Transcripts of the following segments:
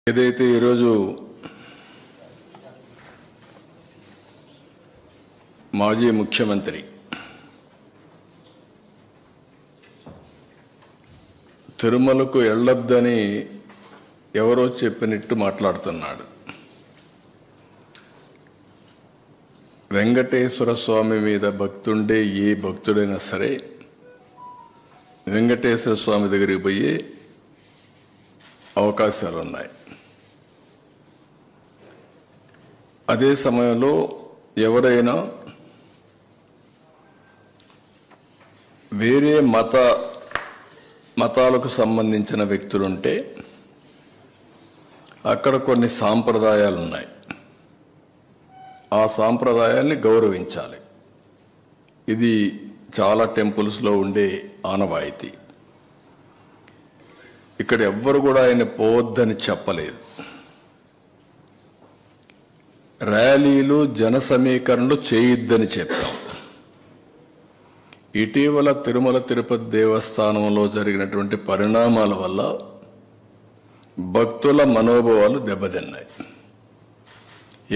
ఏదైతే ఈరోజు మాజీ ముఖ్యమంత్రి తిరుమలకు వెళ్ళొద్దని ఎవరో చెప్పినట్టు మాట్లాడుతున్నాడు. వెంకటేశ్వర స్వామి మీద భక్తుండే ఏ భక్తుడైనా సరే వెంకటేశ్వర స్వామి దగ్గరికి పోయే అవకాశాలు ఉన్నాయి. అదే సమయంలో ఎవరైనా వేరే మతాలకు సంబంధించిన వ్యక్తులుంటే అక్కడ కొన్ని సాంప్రదాయాలు ఉన్నాయి. ఆ సాంప్రదాయాల్ని గౌరవించాలి. ఇది చాలా టెంపుల్స్లో ఉండే ఆనవాయితీ. ఇక్కడ ఎవ్వరు కూడా ఆయన పోవద్దని చెప్పలేదు. ర్యాలీలు జన సమీకరణలు చేయొద్దని చెప్పాం. ఇటీవల తిరుమల తిరుపతి దేవస్థానంలో జరిగినటువంటి పరిణామాల వల్ల భక్తుల మనోభావాలు దెబ్బతిన్నాయి.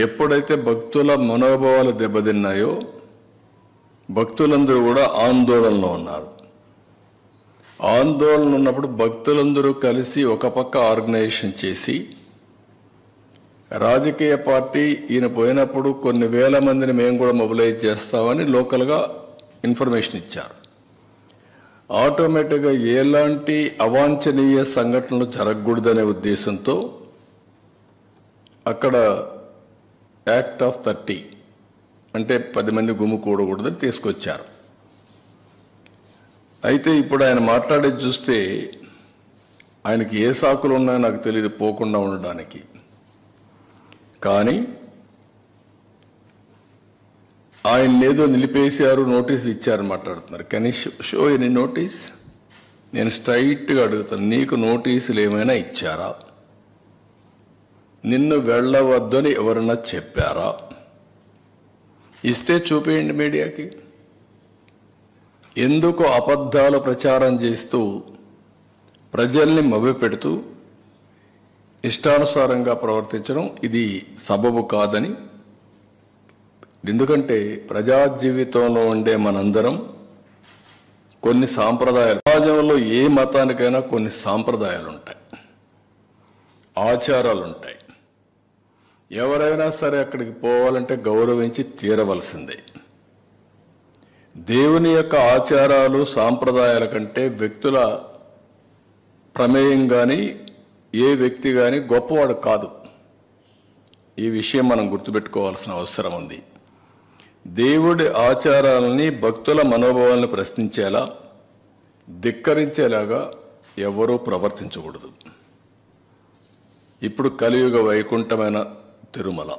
ఎప్పుడైతే భక్తుల మనోభావాలు దెబ్బతిన్నాయో భక్తులందరూ కూడా ఆందోళనలో ఉన్నారు. ఆందోళన ఉన్నప్పుడు భక్తులందరూ కలిసి ఒక పక్క ఆర్గనైజేషన్ చేసి రాజకీయ పార్టీ ఈయన పోయినప్పుడు కొన్ని వేల మందిని మేము కూడా మొబిలైజ్ చేస్తామని లోకల్గా ఇన్ఫర్మేషన్ ఇచ్చారు. ఆటోమేటిక్గా ఎలాంటి అవాంఛనీయ సంఘటనలు జరగకూడదనే ఉద్దేశంతో అక్కడ యాక్ట్ ఆఫ్ 30 అంటే 10 మంది గుమ్ము కూడకూడదని తీసుకొచ్చారు. అయితే ఇప్పుడు ఆయన మాట్లాడేది చూస్తే ఆయనకి ఏ సాకులు ఉన్నాయో నాకు తెలియదు పోకుండా ఉండడానికి. కానీ ఆయన ఏదో నిలిపేశారు, నోటీసులు ఇచ్చారని మాట్లాడుతున్నారు. Can you show any notice? నేను స్ట్రైట్గా అడుగుతాను, నీకు నోటీసులు ఏమైనా ఇచ్చారా? నిన్ను వెళ్ళవద్దని ఎవరన్నా చెప్పారా? ఇస్తే చూపేయండి మీడియాకి. ఎందుకు అబద్ధాలు ప్రచారం చేస్తూ ప్రజల్ని మభ్యపెడుతూ ఇష్టానుసారంగా ప్రవర్తించడం ఇది సబబు కాదని. ఎందుకంటే ప్రజా జీవితంలో ఉండే మనందరం కొన్ని సాంప్రదాయాలు, సమాజంలో ఏ మతానికైనా కొన్ని సాంప్రదాయాలు ఉంటాయి, ఆచారాలు ఉంటాయి. ఎవరైనా సరే అక్కడికి పోవాలంటే గౌరవించి తీరవలసిందే. దేవుని యొక్క ఆచారాలు సాంప్రదాయాల కంటే వ్యక్తుల ప్రమేయం కానీ ఏ వ్యక్తి కానీ గొప్పవాడు కాదు. ఈ విషయం మనం గుర్తుపెట్టుకోవాల్సిన అవసరం ఉంది. దేవుడి ఆచారాలని భక్తుల మనోభావాలను ప్రశ్నించేలా, ధిక్కరించేలాగా ఎవరూ ప్రవర్తించకూడదు. ఇప్పుడు కలియుగ వైకుంఠమైన తిరుమల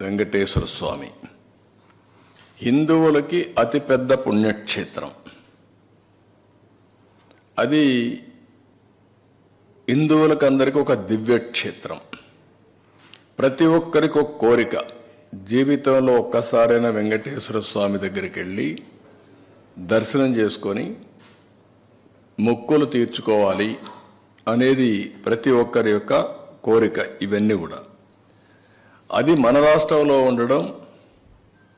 వెంకటేశ్వర స్వామి హిందువులకి అతిపెద్ద పుణ్యక్షేత్రం. అది హిందువులకు అందరికీ ఒక దివ్యక్షేత్రం. ప్రతి ఒక్కరికి ఒక కోరిక, జీవితంలో ఒక్కసారైనా వెంకటేశ్వర స్వామి దగ్గరికి వెళ్ళి దర్శనం చేసుకొని మొక్కులు తీర్చుకోవాలి అనేది ప్రతి ఒక్కరి యొక్క కోరిక. ఇవన్నీ కూడా అది మన రాష్ట్రంలో ఉండడం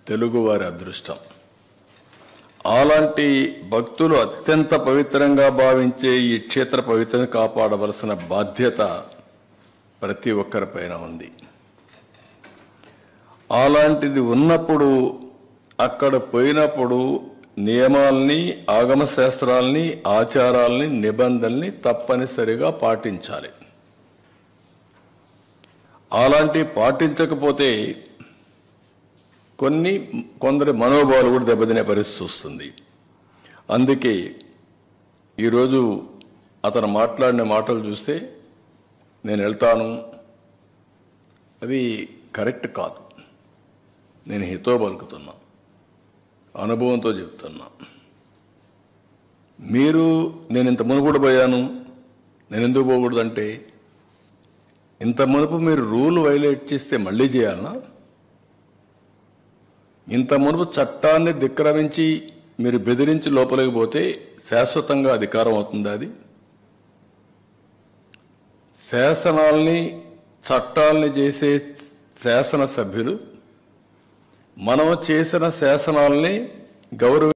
తెలుగువారి అదృష్టం. అలాంటి భక్తులు అత్యంత పవిత్రంగా భావించే ఈ క్షేత్ర పవిత్రను కాపాడవలసిన బాధ్యత ప్రతి ఒక్కరిపైన ఉంది. అలాంటిది ఉన్నప్పుడు అక్కడ పోయినప్పుడు నియమాల్ని, ఆగమ శాస్త్రాల్ని, ఆచారాల్ని, నిబంధనల్ని తప్పనిసరిగా పాటించాలి. అలాంటి పాటించకపోతే కొందరి మనోభావాలు కూడా దెబ్బతినే పరిస్థితి వస్తుంది. అందుకే ఈరోజు అతను మాట్లాడిన మాటలు చూస్తే నేను వెళ్తాను, అవి కరెక్ట్ కాదు. నేను హితో పలుకుతున్నా, అనుభవంతో చెప్తున్నా. మీరు నేను ఇంత మునుగుడు పోయాను, నేను ఎందుకు పోకూడదంటే ఇంత మునుపు మీరు రూల్ వైలేట్ చేస్తే మళ్ళీ చేయాలనా? ఇంత మునుపు చట్టాన్ని ధిక్కరించి మీరు బెదిరించి లోపలికి పోతే శాశ్వతంగా అధికారం అవుతుంది. అది శాసనాల్ని చట్టాల్ని చేసే శాసనసభ్యులు మనం చేసిన శాసనాల్ని గౌరవ